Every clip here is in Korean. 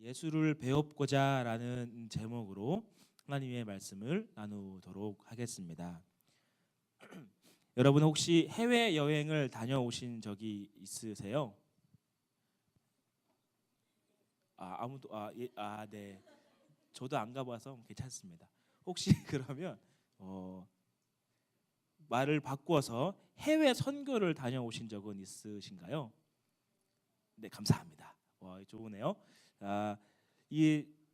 예수를 배웁고자라는 제목으로 하나님의 말씀을 나누도록 하겠습니다. 여러분 혹시 해외 여행을 다녀오신 적이 있으세요? 아무도 네. 저도 안 가봐서 괜찮습니다. 혹시 그러면 말을 바꾸어서 해외 선교를 다녀오신 적은 있으신가요? 네, 감사합니다. 좋으네요.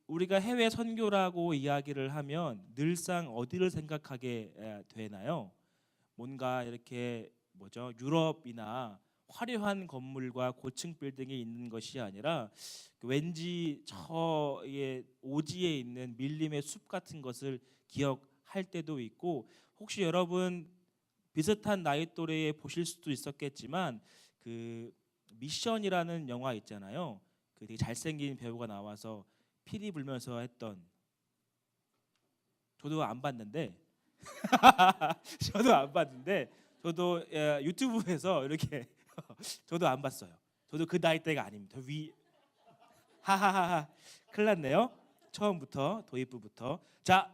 우리가 해외 선교라고 이야기를 하면 늘상 어디를 생각하게 되나요? 뭔가 이렇게 유럽이나 화려한 건물과 고층 빌딩이 있는 것이 아니라 왠지 저의 오지에 있는 밀림의 숲 같은 것을 기억할 때도 있고, 혹시 여러분 비슷한 나이 또래에 보실 수도 있었겠지만 그 미션이라는 영화 있잖아요. 그 되게 잘생긴 배우가 나와서 피리 불면서 했던, 저도 안 봤는데 저도 유튜브에서 이렇게 저도 안 봤어요. 저도 그 나이대가 아닙니다. 하하하하, 큰일 났네요. 처음부터 도입부부터. 자,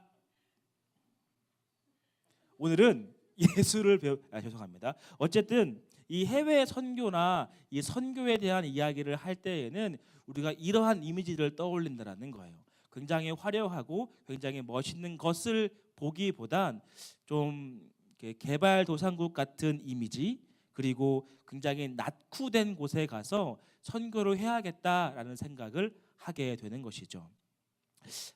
오늘은 예수를 죄송합니다. 어쨌든 이 해외 선교나 이 선교에 대한 이야기를 할 때에는 우리가 이러한 이미지를 떠올린다라는 거예요. 굉장히 화려하고 굉장히 멋있는 것을 보기보단 좀 개발도상국 같은 이미지, 그리고 굉장히 낙후된 곳에 가서 선교를 해야겠다라는 생각을 하게 되는 것이죠.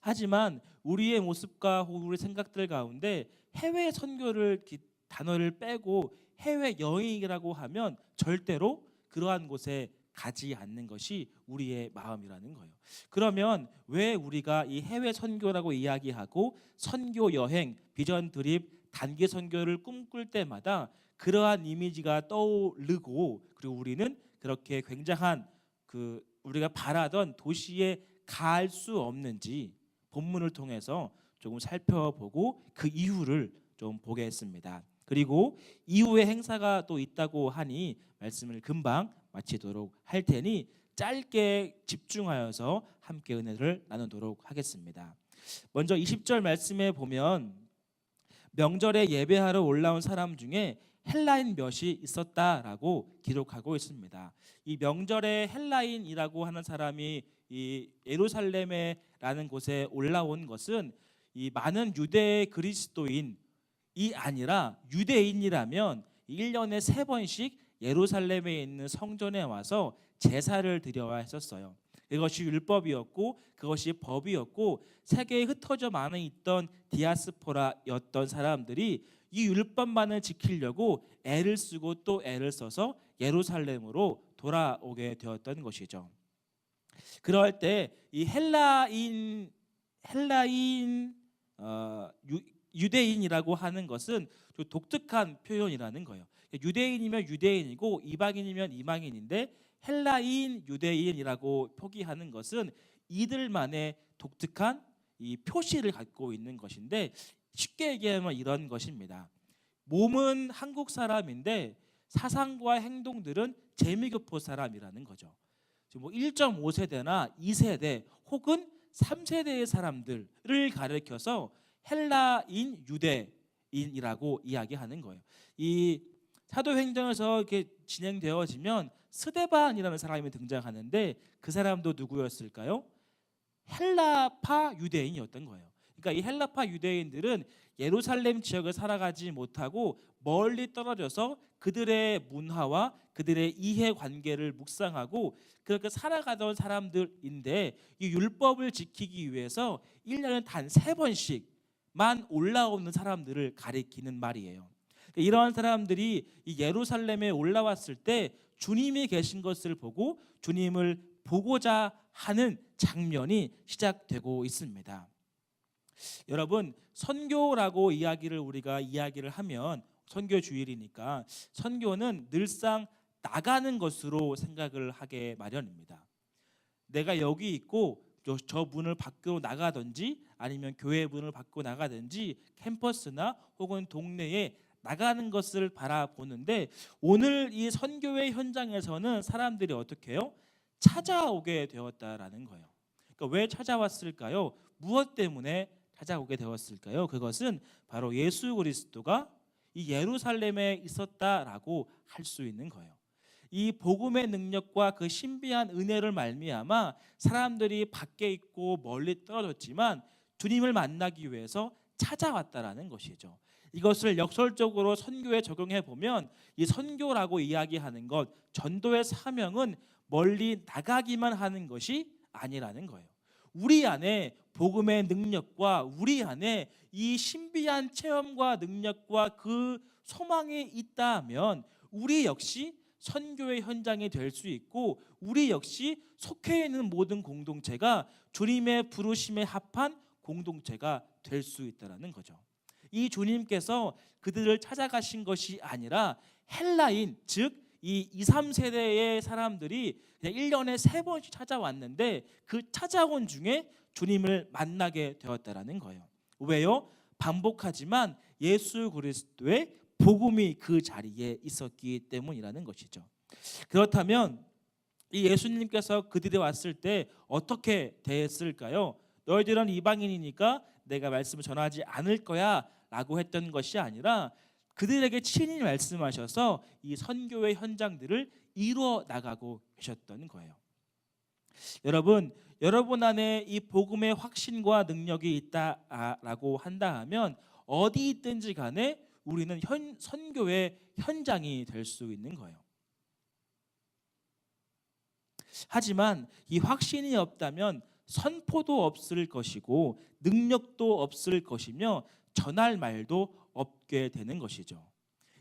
하지만 우리의 모습과 우리 생각들 가운데 해외 선교를 단어를 빼고 해외 여행이라고 하면 절대로 그러한 곳에 가지 않는 것이 우리의 마음이라는 거예요. 그러면 왜 우리가 이 해외 선교라고 이야기하고 선교 여행, 비전 드립, 단기 선교를 꿈꿀 때마다 그러한 이미지가 떠오르고, 그리고 우리는 그렇게 굉장한 우리가 바라던 도시에 갈 수 없는지 본문을 통해서 조금 살펴보고 그 이유를 좀 보겠습니다. 그리고 이후에 행사가 또 있다고 하니 말씀을 금방 마치도록 할 테니 짧게 집중하여서 함께 은혜를 나누도록 하겠습니다. 먼저 20절 말씀에 보면 명절에 예배하러 올라온 사람 중에 헬라인 몇이 있었다라고 기록하고 있습니다. 이 명절에 헬라인이라고 하는 사람이 이 예루살렘에라는 곳에 올라온 것은 이 많은 유대 그리스도인이 아니라 유대인이라면 1년에 3번씩 예루살렘에 있는 성전에 와서 제사를 드려야 했었어요. 이것이 율법이었고 그것이 법이었고 세계에 흩어져 많이 있던 디아스포라였던 사람들이 이 율법만을 지키려고 애를 쓰고 또 애를 써서 예루살렘으로 돌아오게 되었던 것이죠. 그럴 때 이 유대인이라고 하는 것은 좀 독특한 표현이라는 거예요. 유대인이면 유대인이고 이방인이면 이방인인데 헬라인, 유대인이라고 표기하는 것은 이들만의 독특한 이 표시를 갖고 있는 것인데, 쉽게 얘기하면 이런 것입니다. 몸은 한국 사람인데 사상과 행동들은 재미교포 사람이라는 거죠. 1.5세대나 2세대 혹은 3세대의 사람들을 가리켜서 헬라인, 유대인이라고 이야기하는 거예요. 이 사도행전에서 이렇게 진행되어지면 스데반이라는 사람이 등장하는데 그 사람도 누구였을까요? 헬라파 유대인이었던 거예요. 그러니까 이 헬라파 유대인들은 예루살렘 지역에 살아가지 못하고 멀리 떨어져서 그들의 문화와 그들의 이해관계를 묵상하고 그렇게 살아가던 사람들인데, 이 율법을 지키기 위해서 1년에 단 3번씩만 올라오는 사람들을 가리키는 말이에요. 이러한 사람들이 이 예루살렘에 올라왔을 때 주님이 계신 것을 보고 주님을 보고자 하는 장면이 시작되고 있습니다. 여러분, 선교라고 우리가 이야기를 하면 선교 주일이니까 선교는 늘상 나가는 것으로 생각을 하게 마련입니다. 내가 여기 있고 저 문을 밖으로 나가든지 아니면 교회 문을 밖으로 나가든지 캠퍼스나 혹은 동네에 나가는 것을 바라보는데, 오늘 이 선교의 현장에서는 사람들이 어떻게 해요? 찾아오게 되었다라는 거예요. 그러니까 왜 찾아왔을까요? 무엇 때문에 찾아오게 되었을까요? 그것은 바로 예수 그리스도가 이 예루살렘에 있었다라고 할 수 있는 거예요. 이 복음의 능력과 그 신비한 은혜를 말미암아 사람들이 밖에 있고 멀리 떨어졌지만 주님을 만나기 위해서 찾아왔다라는 것이죠. 이것을 역설적으로 선교에 적용해 보면 이 선교라고 이야기하는 것, 전도의 사명은 멀리 나가기만 하는 것이 아니라는 거예요. 우리 안에 복음의 능력과 우리 안에 이 신비한 체험과 능력과 그 소망이 있다면 우리 역시 선교의 현장이 될 수 있고 우리 역시 속해 있는 모든 공동체가 주님의 부르심에 합한 공동체가 될 수 있다는 거죠. 이 주님께서 그들을 찾아가신 것이 아니라 헬라인 즉 이 2, 3세대의 사람들이 그냥 1년에 3번씩 찾아왔는데 그 찾아온 중에 주님을 만나게 되었다라는 거예요. 왜요? 반복하지만 예수 그리스도의 복음이 그 자리에 있었기 때문이라는 것이죠. 그렇다면 이 예수님께서 그들이 왔을 때 어떻게 대했을까요? 너희들은 이방인이니까 내가 말씀을 전하지 않을 거야 라고 했던 것이 아니라 그들에게 친히 말씀하셔서 이 선교의 현장들을 이루어 나가고 계셨던 거예요. 여러분 안에 이 복음의 확신과 능력이 있다라고 한다 하면 어디 있든지 간에 우리는 선교의 현장이 될 수 있는 거예요. 하지만 이 확신이 없다면 선포도 없을 것이고 능력도 없을 것이며 전할 말도 없게 되는 것이죠.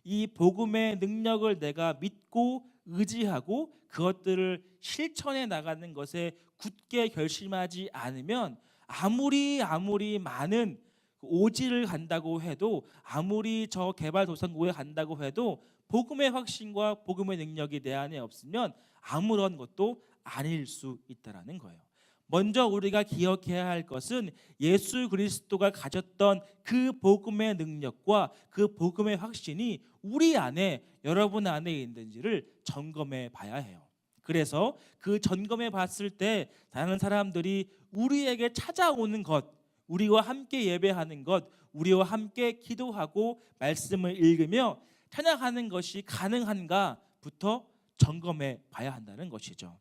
이 복음의 능력을 내가 믿고 의지하고 그것들을 실천해 나가는 것에 굳게 결심하지 않으면 아무리 많은 오지를 간다고 해도 아무리 저 개발도상국에 간다고 해도 복음의 확신과 복음의 능력이 내 안에 없으면 아무런 것도 아닐 수 있다라는 거예요. 먼저 우리가 기억해야 할 것은 예수 그리스도가 가졌던 그 복음의 능력과 그 복음의 확신이 우리 안에 여러분 안에 있는지를 점검해 봐야 해요. 그래서 그 점검해 봤을 때 다른 사람들이 우리에게 찾아오는 것, 우리와 함께 예배하는 것, 우리와 함께 기도하고 말씀을 읽으며 찬양하는 것이 가능한가부터 점검해 봐야 한다는 것이죠.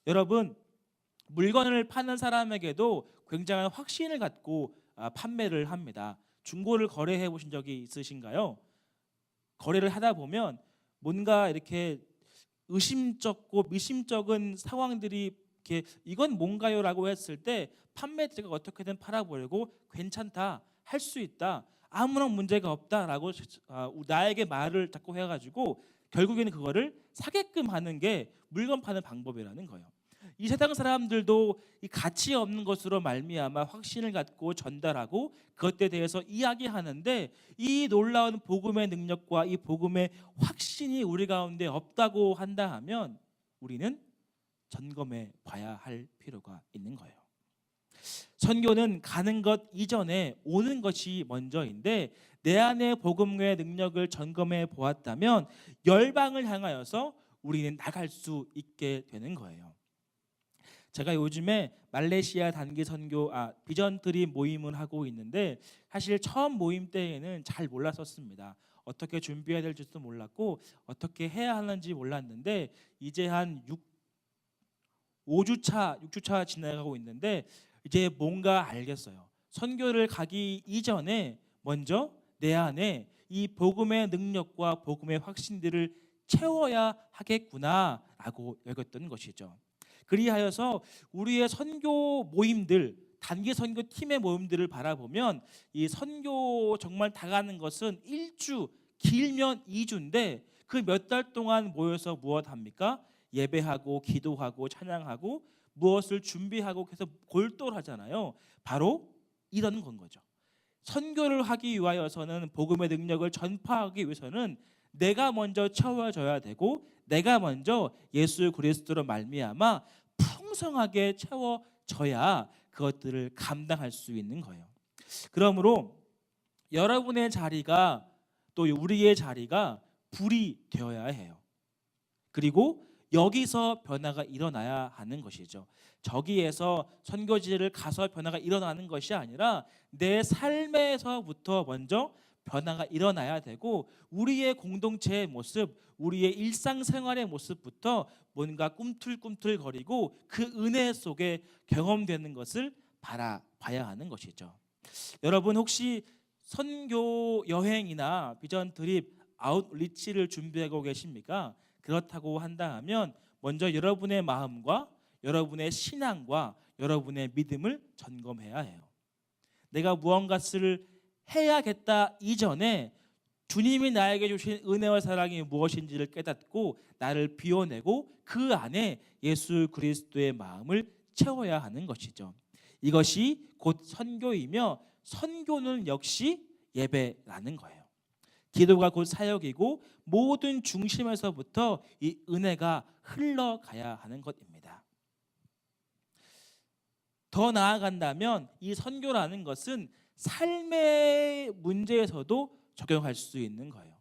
여러분, 물건을 파는 사람에게도 굉장한 확신을 갖고 판매를 합니다. 중고를 거래해 보신 적이 있으신가요? 거래를 하다 보면 뭔가 이렇게 의심쩍고 미심쩍은 상황들이 이렇게 이건 뭔가요라고 했을 때 판매자가 어떻게든 팔아버리고 괜찮다, 할 수 있다, 아무런 문제가 없다라고 나에게 말을 자꾸 해가지고 결국에는 그거를 사게끔 하는 게 물건 파는 방법이라는 거예요. 이 세상 사람들도 이 가치 없는 것으로 말미암아 확신을 갖고 전달하고 그것에 대해서 이야기하는데 이 놀라운 복음의 능력과 이 복음의 확신이 우리 가운데 없다고 한다 하면 우리는 점검해 봐야 할 필요가 있는 거예요. 선교는 가는 것 이전에 오는 것이 먼저인데 내 안의 복음의 능력을 점검해 보았다면 열방을 향하여서 우리는 나갈 수 있게 되는 거예요. 제가 요즘에 말레이시아 단기 선교 비전트리 모임을 하고 있는데 사실 처음 모임 때에는 잘 몰랐었습니다. 어떻게 준비해야 될지도 몰랐고 어떻게 해야 하는지 몰랐는데 이제 한 6주차 지나가고 있는데 이제 뭔가 알겠어요. 선교를 가기 이전에 먼저 내 안에 이 복음의 능력과 복음의 확신들을 채워야 하겠구나라고 여겼던 것이죠. 그리하여서 우리의 선교 모임들, 단기 선교 팀의 모임들을 바라보면 이 선교 정말 다가는 것은 1주, 길면 2주인데 그 몇 달 동안 모여서 무엇 합니까? 예배하고 기도하고 찬양하고 무엇을 준비하고 해서 골똘하잖아요. 바로 이런 건 거죠. 선교를 하기 위하여서는 복음의 능력을 전파하기 위해서는 내가 먼저 채워져야 되고 내가 먼저 예수 그리스도로 말미암아 풍성하게 채워져야 그것들을 감당할 수 있는 거예요. 그러므로 여러분의 자리가 또 우리의 자리가 불이 되어야 해요. 그리고 여기서 변화가 일어나야 하는 것이죠. 저기에서 선교지를 가서 변화가 일어나는 것이 아니라 내 삶에서부터 먼저 변화가 일어나야 되고, 우리의 공동체의 모습, 우리의 일상생활의 모습부터 뭔가 꿈틀꿈틀거리고 그 은혜 속에 경험되는 것을 바라봐야 하는 것이죠. 여러분 혹시 선교 여행이나 비전 트립 아웃리치를 준비하고 계십니까? 그렇다고 한다 하면 먼저 여러분의 마음과 여러분의 신앙과 여러분의 믿음을 점검해야 해요. 내가 무언가를 해야겠다 이전에 주님이 나에게 주신 은혜와 사랑이 무엇인지를 깨닫고 나를 비워내고 그 안에 예수 그리스도의 마음을 채워야 하는 것이죠. 이것이 곧 선교이며, 선교는 역시 예배라는 거예요. 기도가 곧 사역이고 모든 중심에서부터 이 은혜가 흘러가야 하는 것입니다. 더 나아간다면 이 선교라는 것은 삶의 문제에서도 적용할 수 있는 거예요.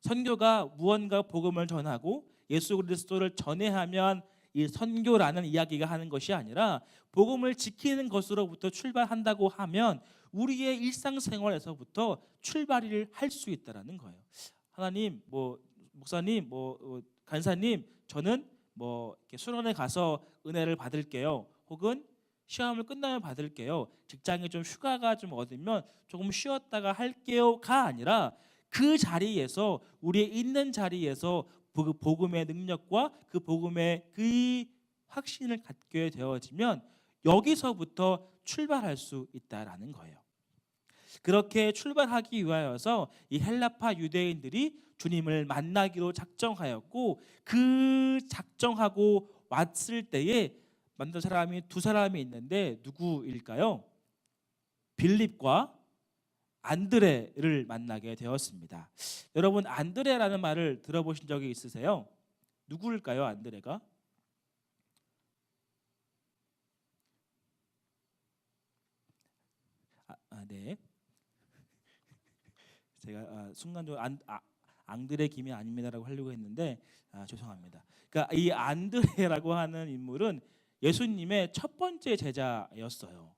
선교가 무언가 복음을 전하고 예수 그리스도를 전해하면 이 선교라는 이야기가 하는 것이 아니라, 복음을 지키는 것으로부터 출발한다고 하면 우리의 일상생활에서부터 출발을 할 수 있다라는 거예요. 하나님, 목사님, 간사님, 저는 이렇게 수련회 가서 은혜를 받을게요. 혹은 시험을 끝나면 받을게요. 직장에 좀 휴가가 좀 얻으면 조금 쉬었다가 할게요가 아니라, 그 자리에서, 우리의 있는 자리에서 그 복음의 능력과 그 복음의 그 확신을 갖게 되어지면 여기서부터 출발할 수 있다라는 거예요. 그렇게 출발하기 위하여서 이 헬라파 유대인들이 주님을 만나기로 작정하였고, 그 작정하고 왔을 때에 만난 사람이 두 사람이 있는데 누구일까요? 빌립과 안드레를 만나게 되었습니다. 여러분, 안드레라는 말을 들어보신 적이 있으세요? 누구일까요, 안드레가? 네. 제가 순간적으로 앙드레 김이 아닙니다라고 하려고 했는데 죄송합니다. 그러니까 이 안드레라고 하는 인물은 예수님의 첫 번째 제자였어요.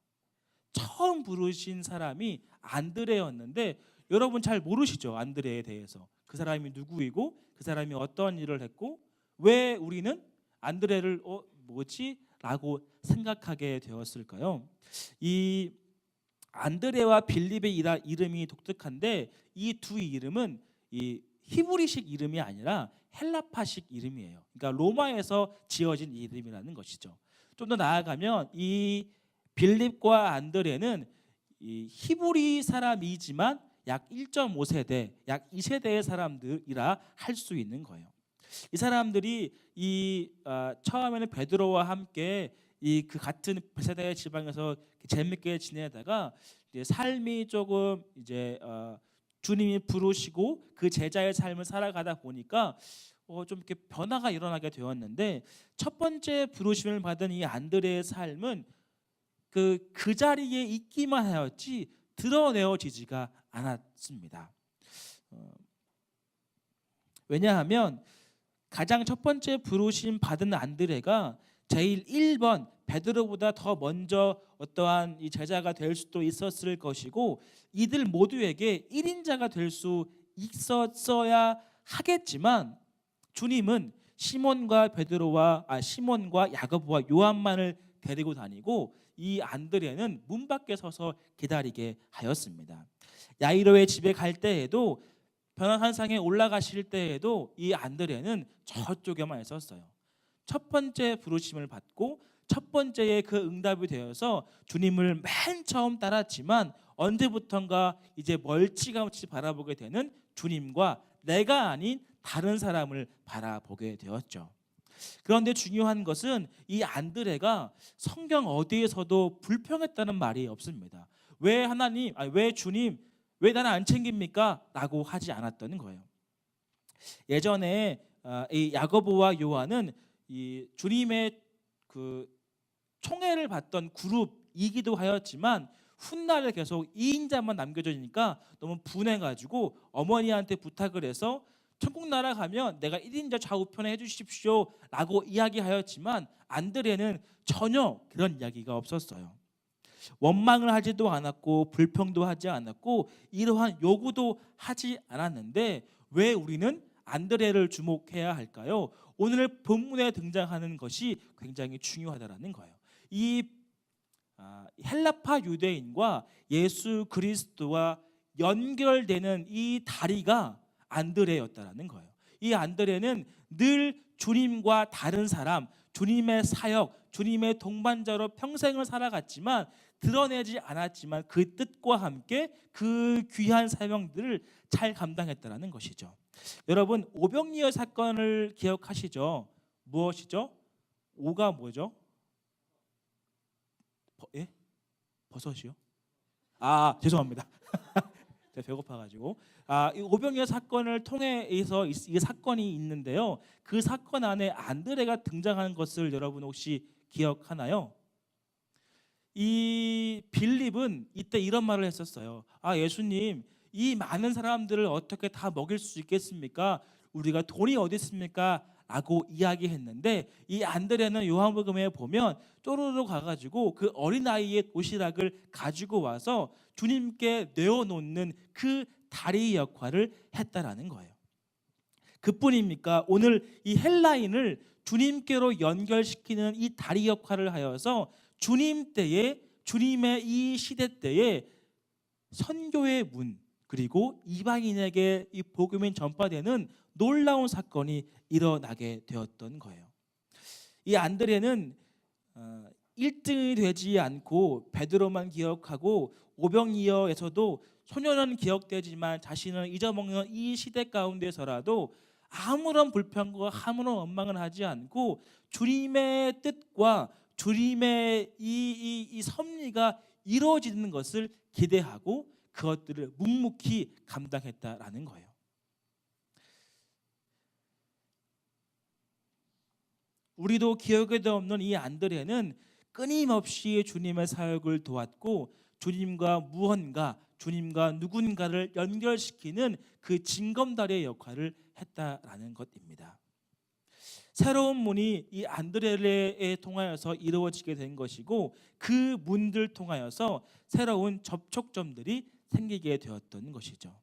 처음 부르신 사람이 안드레였는데, 여러분 잘 모르시죠? 안드레에 대해서. 그 사람이 누구이고 그 사람이 어떤 일을 했고 왜 우리는 안드레를 뭐지? 라고 생각하게 되었을까요? 이 안드레와 빌립의 이름이 독특한데, 이 두 이름은 이 히브리식 이름이 아니라 헬라파식 이름이에요. 그러니까 로마에서 지어진 이름이라는 것이죠. 좀 더 나아가면 이 빌립과 안드레는 이 히브리 사람이지만 약 1.5세대, 약 2세대의 사람들이라 할 수 있는 거예요. 이 사람들이 처음에는 베드로와 함께 그 같은 베세다의 지방에서 재밌게 지내다가 이제 삶이 조금 주님이 부르시고 그 제자의 삶을 살아가다 보니까 좀 이렇게 변화가 일어나게 되었는데, 첫 번째 부르심을 받은 이 안드레의 삶은 그 자리에 있기만 하였지 드러내어지지가 않았습니다. 왜냐하면 가장 첫 번째 부르심 받은 안드레가 제일 1번 베드로보다 더 먼저 어떠한 이 제자가 될 수도 있었을 것이고, 이들 모두에게 1인자가 될 수 있었어야 하겠지만, 주님은 시몬과 야고보와 요한만을 데리고 다니고 이 안드레는 문 밖에 서서 기다리게 하였습니다. 야이로의 집에 갈 때에도, 변화산상에 올라가실 때에도 이 안드레는 저쪽에만 있었어요. 첫 번째 부르심을 받고 첫 번째의 그 응답이 되어서 주님을 맨 처음 따랐지만, 언제부턴가 이제 멀찌감치 바라보게 되는 주님과 내가 아닌 다른 사람을 바라보게 되었죠. 그런데 중요한 것은 이 안드레가 성경 어디에서도 불평했다는 말이 없습니다. 왜 하나님, 왜 주님, 왜 나는 안 챙깁니까? 라고 하지 않았다는 거예요. 예전에 이 야고보와 요한은 이 주님의 그 총애를 받던 그룹이기도 하였지만, 훗날에 계속 2인자만 남겨지니까 너무 분해가지고 어머니한테 부탁을 해서 천국 나라 가면 내가 1인자 좌우편에 해주십시오 라고 이야기하였지만 안드레는 전혀 그런 이야기가 없었어요. 원망을 하지도 않았고 불평도 하지 않았고 이러한 요구도 하지 않았는데 왜 우리는 안드레를 주목해야 할까요? 오늘 본문에 등장하는 것이 굉장히 중요하다라는 거예요. 이 헬라파 유대인과 예수 그리스도와 연결되는 이 다리가 안드레였다라는 거예요. 이 안드레는 늘 주님과 다른 사람, 주님의 사역, 주님의 동반자로 평생을 살아갔지만 드러내지 않았지만 그 뜻과 함께 그 귀한 사명들을 잘 감당했다라는 것이죠. 여러분 오병이어 사건을 기억하시죠? 무엇이죠? 오가 뭐죠? 예? 버섯이요? 죄송합니다. 제가 배고파가지고 이 오병이어 사건을 통해서 이 사건이 있는데요. 그 사건 안에 안드레가 등장하는 것을 여러분 혹시 기억하나요? 이 빌립은 이때 이런 말을 했었어요. 예수님, 이 많은 사람들을 어떻게 다 먹일 수 있겠습니까? 우리가 돈이 어디 있습니까? 라고 이야기했는데 이 안드레는 요한복음에 보면 쪼르르 가가지고 그 어린아이의 도시락을 가지고 와서 주님께 내어놓는 그 다리 역할을 했다라는 거예요. 그뿐입니까? 오늘 이 헬라인을 주님께로 연결시키는 이 다리 역할을 하여서 주님 때에, 주님의 이 시대 때에 선교의 문, 그리고 이방인에게 이 복음이 전파되는 놀라운 사건이 일어나게 되었던 거예요. 이 안드레는 1등이 되지 않고 베드로만 기억하고 오병이어에서도 소년은 기억되지만 자신을 잊어먹는 이 시대 가운데서라도 아무런 불평과 아무런 원망을 하지 않고 주님의 뜻과 주님의 이 섭리가 이루어지는 것을 기대하고 그것들을 묵묵히 감당했다라는 거예요. 우리도 기억에도 없는 이 안드레는 끊임없이 주님의 사역을 도왔고 주님과 무언가, 주님과 누군가를 연결시키는 그 징검다리의 역할을 했다라는 것입니다. 새로운 문이 이 안드레를 통하여서 이루어지게 된 것이고 그 문들 통하여서 새로운 접촉점들이 생기게 되었던 것이죠.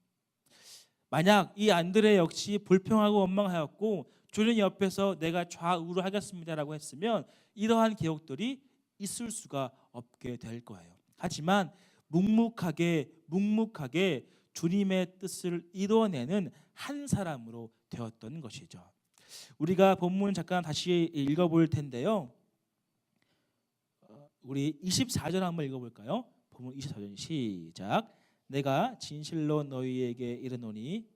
만약 이 안드레 역시 불평하고 원망하였고 주님 옆에서 내가 좌우로 하겠습니다라고 했으면 이러한 기억들이 있을 수가 없게 될 거예요. 하지만 묵묵하게 주님의 뜻을 이뤄내는 한 사람으로 되었던 것이죠. 우리가 본문 잠깐 다시 읽어볼 텐데요. 우리 24절 한번 읽어볼까요? 본문 24절 시작. 내가 진실로 너희에게 이르노니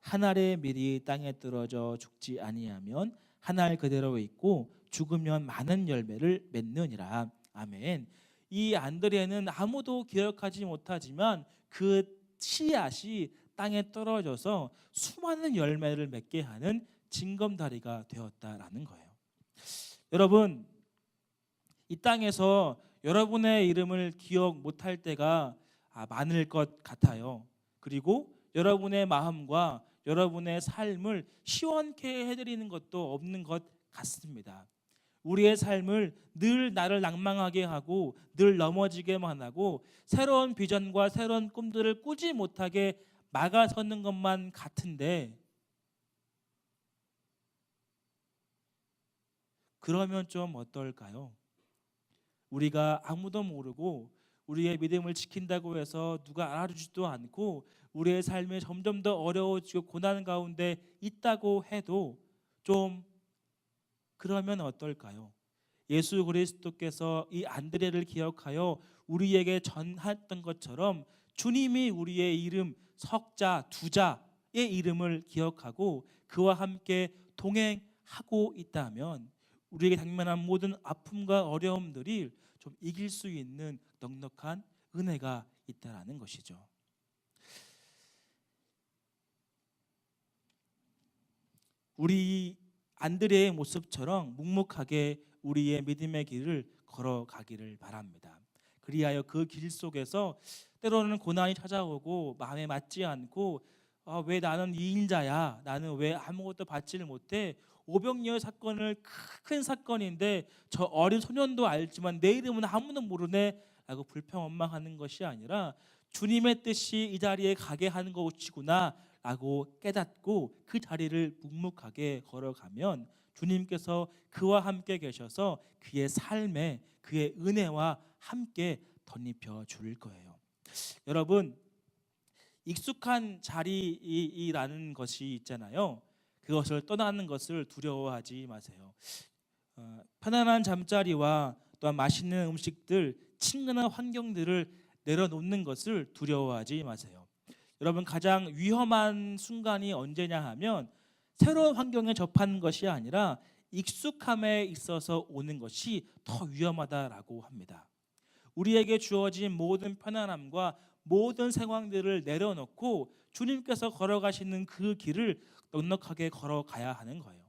한 알의 밀이 땅에 떨어져 죽지 아니하면 한 알 그대로 있고 죽으면 많은 열매를 맺느니라. 아멘. 이 안드레는 아무도 기억하지 못하지만 그 씨앗이 땅에 떨어져서 수많은 열매를 맺게 하는 징검다리가 되었다라는 거예요. 여러분, 이 땅에서 여러분의 이름을 기억 못할 때가 많을 것 같아요. 그리고 여러분의 마음과 여러분의 삶을 시원케 해드리는 것도 없는 것 같습니다. 우리의 삶을 늘 나를 낭망하게 하고 늘 넘어지게만 하고 새로운 비전과 새로운 꿈들을 꾸지 못하게 막아서는 것만 같은데 그러면 좀 어떨까요? 우리가 아무도 모르고 우리의 믿음을 지킨다고 해서 누가 알아주지도 않고 우리의 삶이 점점 더 어려워지고 고난 가운데 있다고 해도 좀 그러면 어떨까요? 예수 그리스도께서 이 안드레를 기억하여 우리에게 전했던 것처럼 주님이 우리의 이름 석자, 두자의 이름을 기억하고 그와 함께 동행하고 있다면 우리에게 당면한 모든 아픔과 어려움들이 좀 이길 수 있는 넉넉한 은혜가 있다라는 것이죠. 우리 안드레의 모습처럼 묵묵하게 우리의 믿음의 길을 걸어가기를 바랍니다. 그리하여 그 길 속에서 때로는 고난이 찾아오고 마음에 맞지 않고 왜 나는 이인자야? 나는 왜 아무것도 받지를 못해? 오병이어 사건을 큰 사건인데 저 어린 소년도 알지만 내 이름은 아무도 모르네 라고 불평원망하는 것이 아니라 주님의 뜻이 이 자리에 가게 하는 것이구나 라고 깨닫고 그 자리를 묵묵하게 걸어가면 주님께서 그와 함께 계셔서 그의 삶에 그의 은혜와 함께 덧입혀 줄 거예요. 여러분, 익숙한 자리라는 것이 있잖아요. 그것을 떠나는 것을 두려워하지 마세요. 편안한 잠자리와 또한 맛있는 음식들, 친근한 환경들을 내려놓는 것을 두려워하지 마세요. 여러분, 가장 위험한 순간이 언제냐 하면 새로운 환경에 접하는 것이 아니라 익숙함에 있어서 오는 것이 더 위험하다라고 합니다. 우리에게 주어진 모든 편안함과 모든 상황들을 내려놓고 주님께서 걸어가시는 그 길을 넉넉하게 걸어가야 하는 거예요.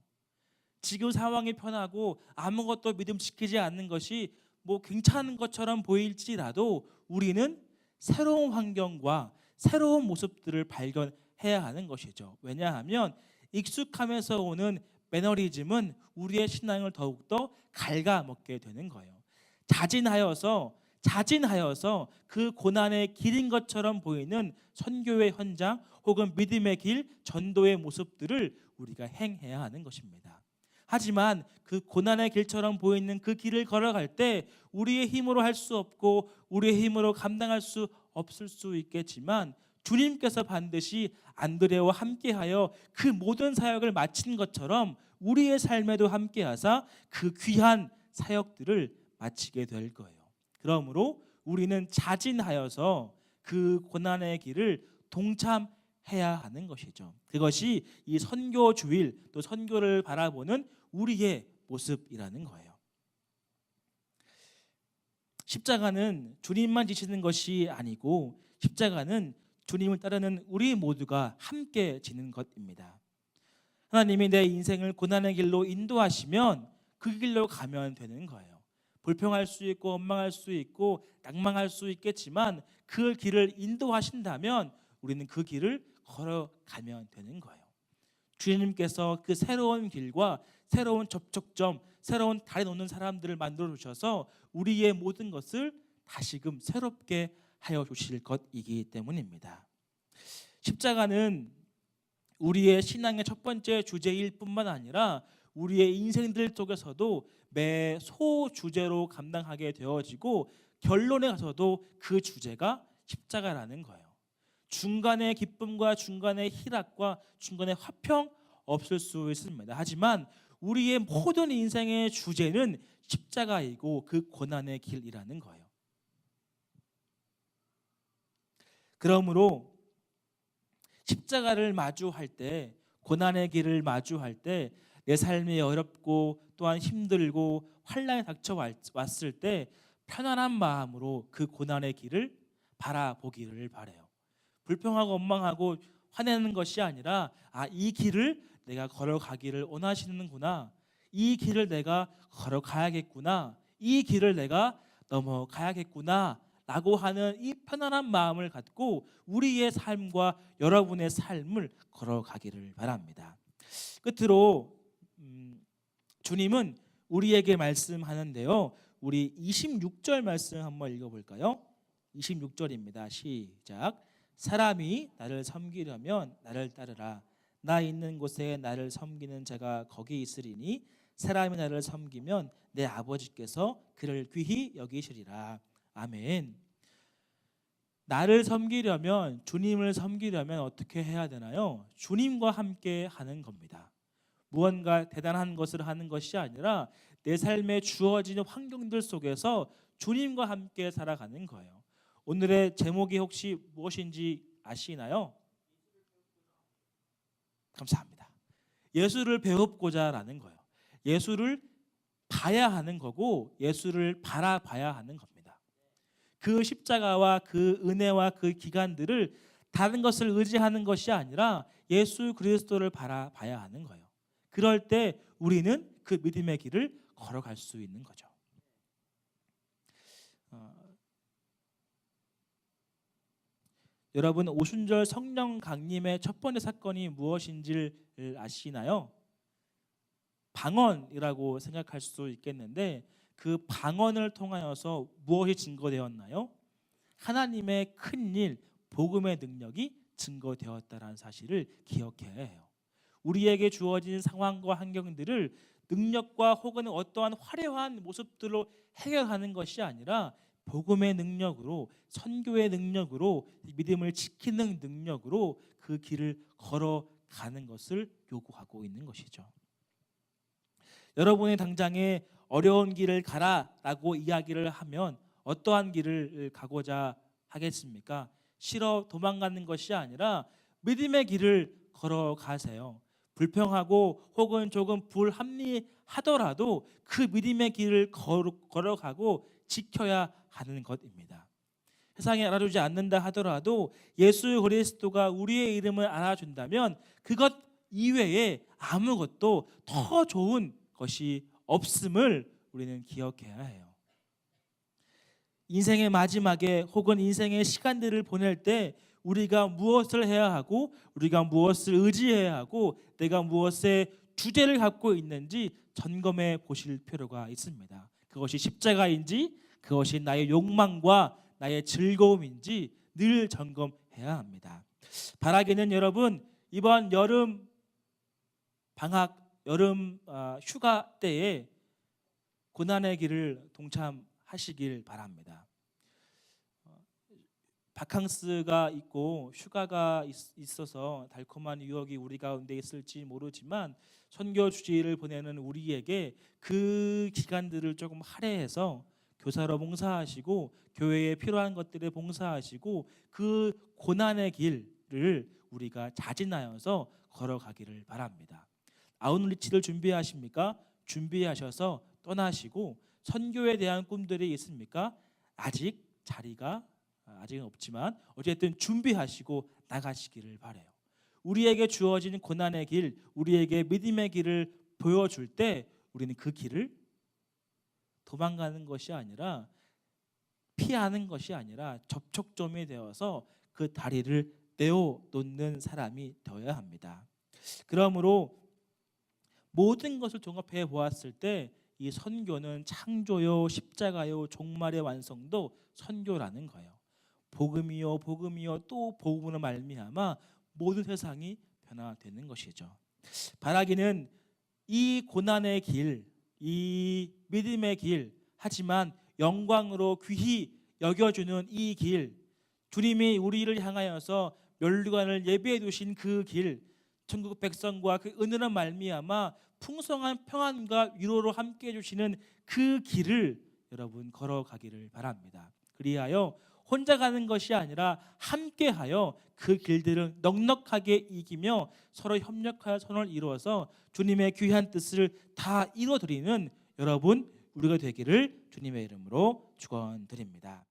지금 상황이 편하고 아무것도 믿음지키지 않는 것이 괜찮은 것처럼 보일지라도 우리는 새로운 환경과 새로운 모습들을 발견해야 하는 것이죠. 왜냐하면 익숙함에서 오는 매너리즘은 우리의 신앙을 더욱더 갉아먹게 되는 거예요. 자진하여서 그 고난의 길인 것처럼 보이는 선교의 현장 혹은 믿음의 길, 전도의 모습들을 우리가 행해야 하는 것입니다. 하지만 그 고난의 길처럼 보이는 그 길을 걸어갈 때 우리의 힘으로 할 수 없고 우리의 힘으로 감당할 수 없을 수 있겠지만 주님께서 반드시 안드레와 함께하여 그 모든 사역을 마친 것처럼 우리의 삶에도 함께하사 그 귀한 사역들을 마치게 될 거예요. 그러므로 우리는 자진하여서 그 고난의 길을 동참해야 하는 것이죠. 그것이 이 선교 주일 또 선교를 바라보는 우리의 모습이라는 거예요. 십자가는 주님만 지시는 것이 아니고 십자가는 주님을 따르는 우리 모두가 함께 지는 것입니다. 하나님이 내 인생을 고난의 길로 인도하시면 그 길로 가면 되는 거예요. 불평할 수 있고 원망할 수 있고 낭망할 수 있겠지만 그 길을 인도하신다면 우리는 그 길을 걸어가면 되는 거예요. 주님께서 그 새로운 길과 새로운 접촉점, 새로운 다리 놓는 사람들을 만들어 주셔서 우리의 모든 것을 다시금 새롭게 하여 주실 것이기 때문입니다. 십자가는 우리의 신앙의 첫 번째 주제일 뿐만 아니라 우리의 인생들 속에서도 매 소주제로 감당하게 되어지고 결론에 가서도 그 주제가 십자가라는 거예요. 중간에 기쁨과 중간에 희락과 중간에 화평 없을 수 있습니다. 하지만 우리의 모든 인생의 주제는 십자가이고 그 고난의 길이라는 거예요. 그러므로 십자가를 마주할 때, 고난의 길을 마주할 때 내 삶이 어렵고 또한 힘들고 환난이 닥쳐왔을 때 편안한 마음으로 그 고난의 길을 바라보기를 바라요. 불평하고 원망하고 화내는 것이 아니라 이 길을 내가 걸어가기를 원하시는구나, 이 길을 내가 걸어가야겠구나, 이 길을 내가 넘어가야겠구나 라고 하는 이 편안한 마음을 갖고 우리의 삶과 여러분의 삶을 걸어가기를 바랍니다. 끝으로 주님은 우리에게 말씀하는데요, 우리 26절 말씀 한번 읽어볼까요? 26절입니다. 시작. 사람이 나를 섬기려면 나를 따르라. 나 있는 곳에 나를 섬기는 자가 거기 있으리니 사람이 나를 섬기면 내 아버지께서 그를 귀히 여기시리라. 아멘. 나를 섬기려면, 주님을 섬기려면 어떻게 해야 되나요? 주님과 함께 하는 겁니다. 무언가 대단한 것을 하는 것이 아니라 내 삶에 주어지는 환경들 속에서 주님과 함께 살아가는 거예요. 오늘의 제목이 혹시 무엇인지 아시나요? 감사합니다. 예수를 배웁고자라는 거예요. 예수를 봐야 하는 거고 예수를 바라봐야 하는 겁니다. 그 십자가와 그 은혜와 그 기간들을 다른 것을 의지하는 것이 아니라 예수 그리스도를 바라봐야 하는 거예요. 그럴 때 우리는 그 믿음의 길을 걸어갈 수 있는 거죠. 여러분 오순절 성령 강림의 첫 번째 사건이 무엇인지를 아시나요? 방언이라고 생각할 수 있겠는데 그 방언을 통하여서 무엇이 증거되었나요? 하나님의 큰일, 복음의 능력이 증거되었다라는 사실을 기억해야 해요. 우리에게 주어진 상황과 환경들을 능력과 혹은 어떠한 화려한 모습들로 해결하는 것이 아니라 복음의 능력으로, 선교의 능력으로, 믿음을 지키는 능력으로 그 길을 걸어가는 것을 요구하고 있는 것이죠. 여러분의 당장에 어려운 길을 가라라고 이야기를 하면 어떠한 길을 가고자 하겠습니까? 싫어 도망가는 것이 아니라 믿음의 길을 걸어가세요. 불평하고 혹은 조금 불합리하더라도 그 믿음의 길을 걸어가고 지켜야 하는 것입니다. 세상에 알아주지 않는다 하더라도 예수 그리스도가 우리의 이름을 알아준다면 그것 이외에 아무것도 더 좋은 것이 없음을 우리는 기억해야 해요. 인생의 마지막에 혹은 인생의 시간들을 보낼 때 우리가 무엇을 해야 하고 우리가 무엇을 의지해야 하고 내가 무엇의 주제를 갖고 있는지 점검해 보실 필요가 있습니다. 그것이 십자가인지 그것이 나의 욕망과 나의 즐거움인지 늘 점검해야 합니다. 바라기는 여러분 이번 여름 방학 여름 휴가 때에 고난의 길을 동참하시길 바랍니다. 바캉스가 있고 휴가가 있어서 달콤한 유혹이 우리 가운데 있을지 모르지만 선교 주지를 보내는 우리에게 그 기간들을 조금 할애해서 교사로 봉사하시고 교회에 필요한 것들에 봉사하시고 그 고난의 길을 우리가 자진하여서 걸어가기를 바랍니다. 아웃리치를 준비하십니까? 준비하셔서 떠나시고 선교에 대한 꿈들이 있습니까? 아직 자리가 아직은 없지만 어쨌든 준비하시고 나가시기를 바라요. 우리에게 주어진 고난의 길, 우리에게 믿음의 길을 보여줄 때 우리는 그 길을 도망가는 것이 아니라 피하는 것이 아니라 접촉점이 되어서 그 다리를 내어놓는 사람이 되어야 합니다. 그러므로 모든 것을 종합해 보았을 때 이 선교는 창조요, 십자가요, 종말의 완성도 선교라는 거예요. 복음이요, 복음이요, 또 복음으로 말미암아 모든 세상이 변화되는 것이죠. 바라기는 이 고난의 길, 이 믿음의 길, 하지만 영광으로 귀히 여겨주는 이 길, 주님이 우리를 향하여서 멸류관을 예비해 두신 그 길, 천국 백성과 그 은혜로 말미암아 풍성한 평안과 위로로 함께해 주시는 그 길을 여러분 걸어가기를 바랍니다. 그리하여 혼자 가는 것이 아니라 함께하여 그 길들을 넉넉하게 이기며 서로 협력하여 선을 이루어서 주님의 귀한 뜻을 다 이루어드리는 여러분 우리가 되기를 주님의 이름으로 축원드립니다.